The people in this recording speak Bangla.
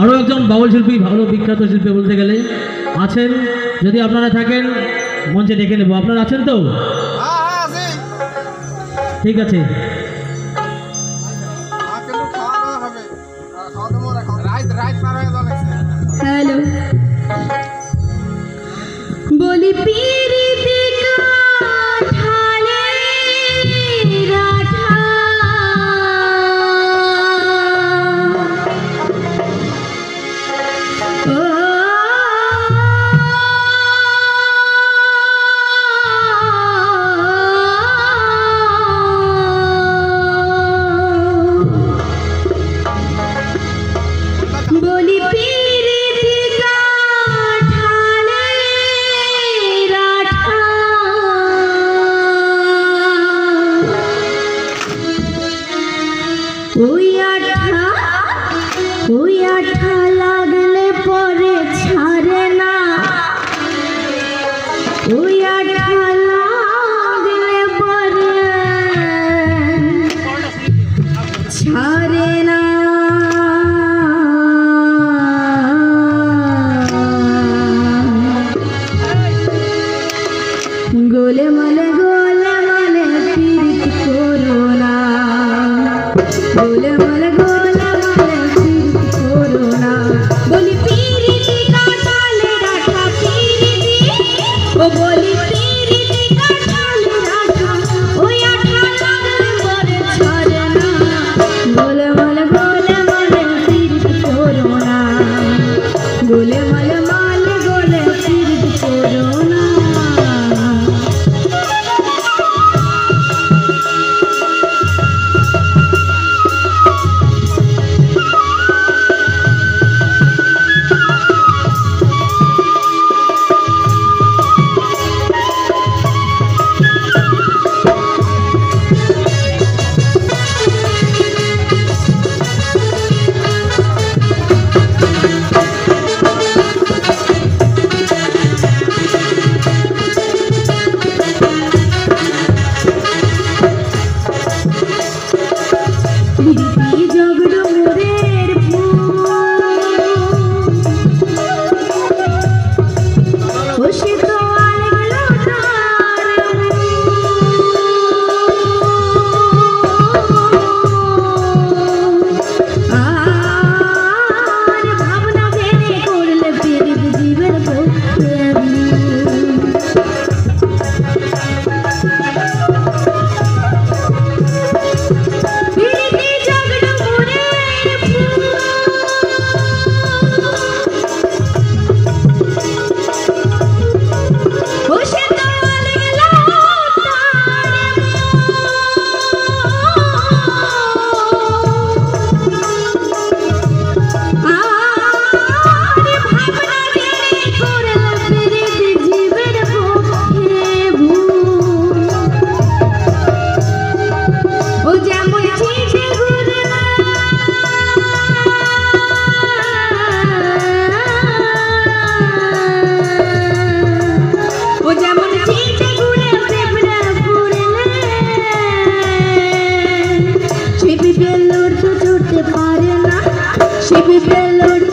আরও একজন বাউল শিল্পী, ভালো বিখ্যাত শিল্পী বলতে গেলে আছেন, যদি আপনারা থাকেন মঞ্চে ডেকে নেব। আপনারা আছেন তো? ঠিক আছে। হ্যালো, বলি পিরিতি কাঠালে রাঠা, ও বলি পিরিতি কাঠালে রাঠা, ওই আঠা লাগলে পরে ছাড়ে না, ওই আঠা লাগলে পরে ছাড়ে না। গোলে মলে পিরিত করো না, গোলে মলে পিরিত করো না। বলি পিরিতি কাঠালে রাঠা পিরিতি, ও বলি পিরিতি কাঠালে রাঠা, ওই আঠা লাগলে পরে ছাড়ে না। গোলে মলে পিরিত করো না, গোলে মলে পিরিত করো না। শিবি বেলুড় তো ছুটতে পারে না, শিবি বেলুড়